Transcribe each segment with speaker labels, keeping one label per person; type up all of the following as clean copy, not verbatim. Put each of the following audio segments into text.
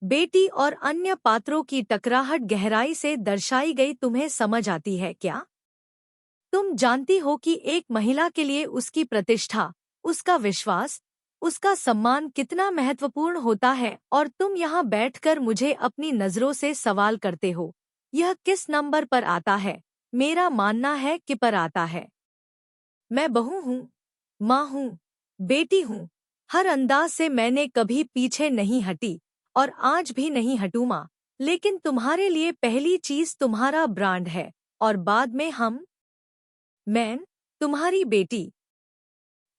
Speaker 1: बेटी और अन्य पात्रों की टकराहट गहराई से दर्शाई गई तुम्हें समझ आती है क्या? तुम जानती हो कि एक महिला के लिए उसकी प्रतिष्ठा, उसका विश्वास, उसका सम्मान कितना महत्वपूर्ण होता है और तुम यहाँ बैठकर मुझे अपनी नज़रों से सवाल करते हो, यह किस नंबर पर आता है? मेरा मानना है कि पर आता है। मैं बहू हूँ, माँ हूँ, बेटी हूँ। हर अंदाज से मैंने कभी पीछे नहीं हटी और आज भी नहीं हटूँ माँ। लेकिन तुम्हारे लिए पहली चीज तुम्हारा ब्रांड है और बाद में मैं, तुम्हारी बेटी।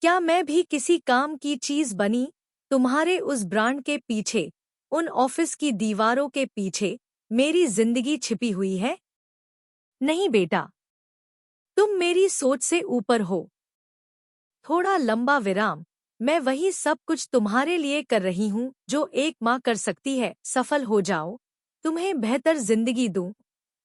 Speaker 1: क्या मैं भी किसी काम की चीज बनी? तुम्हारे उस ब्रांड के पीछे, उन ऑफिस की दीवारों के पीछे मेरी जिंदगी छिपी हुई है? नहीं बेटा, तुम मेरी सोच से ऊपर हो। थोड़ा लंबा विराम। मैं वही सब कुछ तुम्हारे लिए कर रही हूँ जो एक माँ कर सकती है। सफल हो जाओ, तुम्हें बेहतर जिंदगी दूँ,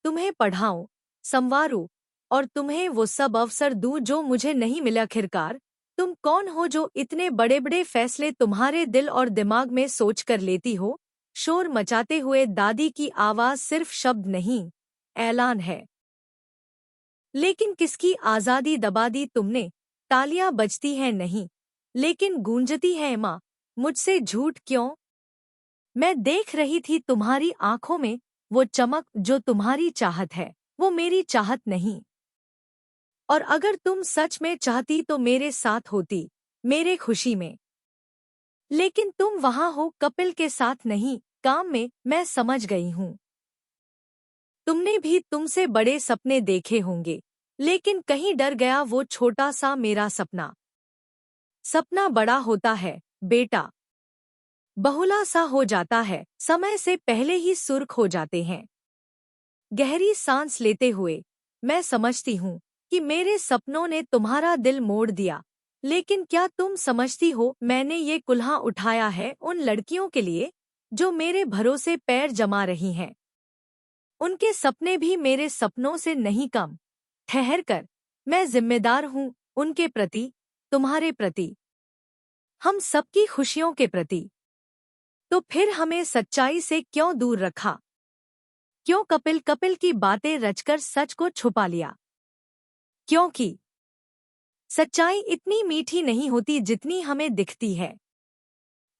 Speaker 1: तुम्हें पढ़ाऊँ, संवारूँ और तुम्हें वो सब अवसर दूँ जो मुझे नहीं मिला। आखिरकार तुम कौन हो जो इतने बड़े बड़े फैसले तुम्हारे दिल और दिमाग में सोच कर लेती हो? शोर मचाते हुए दादी की आवाज सिर्फ शब्द नहीं, ऐलान है। लेकिन किसकी आजादी दबा दी तुमने? तालियां बजती हैं नहीं, लेकिन गूंजती है माँ। मुझसे झूठ क्यों? मैं देख रही थी तुम्हारी आंखों में वो चमक जो तुम्हारी चाहत है, वो मेरी चाहत नहीं। और अगर तुम सच में चाहती तो मेरे साथ होती, मेरे खुशी में। लेकिन तुम वहां हो, कपिल के साथ नहीं, काम में। मैं समझ गई हूँ। तुमने भी तुमसे बड़े सपने देखे होंगे, लेकिन कहीं डर गया वो छोटा सा मेरा सपना। सपना बड़ा होता है बेटा, बहुला सा हो जाता है, समय से पहले ही सुर्ख हो जाते हैं। गहरी सांस लेते हुए मैं समझती हूँ कि मेरे सपनों ने तुम्हारा दिल मोड़ दिया। लेकिन क्या तुम समझती हो, मैंने ये कुल्हा उठाया है उन लड़कियों के लिए जो मेरे भरोसे पैर जमा रही हैं। उनके सपने भी मेरे सपनों से नहीं कम। ठहर कर, मैं जिम्मेदार हूँ उनके प्रति, तुम्हारे प्रति, हम सबकी खुशियों के प्रति। तो फिर हमें सच्चाई से क्यों दूर रखा? क्यों कपिल कपिल की बातें रचकर सच को छुपा लिया? क्योंकि सच्चाई इतनी मीठी नहीं होती जितनी हमें दिखती है।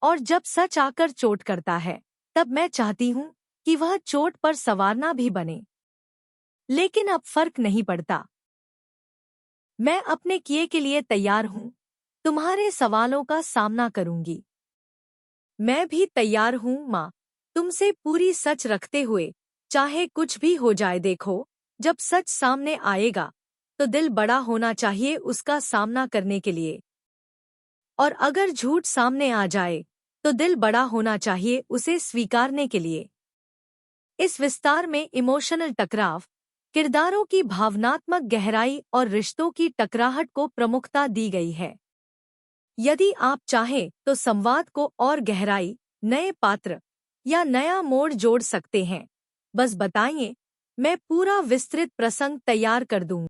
Speaker 1: और जब सच आकर चोट करता है, तब मैं चाहती हूँ कि वह चोट पर संवारना भी बने। लेकिन अब फर्क नहीं पड़ता। मैं अपने किए के लिए तैयार हूँ, तुम्हारे सवालों का सामना करूंगी। मैं भी तैयार हूँ माँ, तुमसे पूरी सच रखते हुए, चाहे कुछ भी हो जाए। देखो, जब सच सामने आएगा तो दिल बड़ा होना चाहिए उसका सामना करने के लिए। और अगर झूठ सामने आ जाए तो दिल बड़ा होना चाहिए उसे स्वीकारने के लिए। इस विस्तार में इमोशनल टकराव, किरदारों की भावनात्मक गहराई और रिश्तों की टकराहट को प्रमुखता दी गई है। यदि आप चाहें तो संवाद को और गहराई, नए पात्र या नया मोड़ जोड़ सकते हैं। बस बताइए, मैं पूरा विस्तृत प्रसंग तैयार कर दूंगा।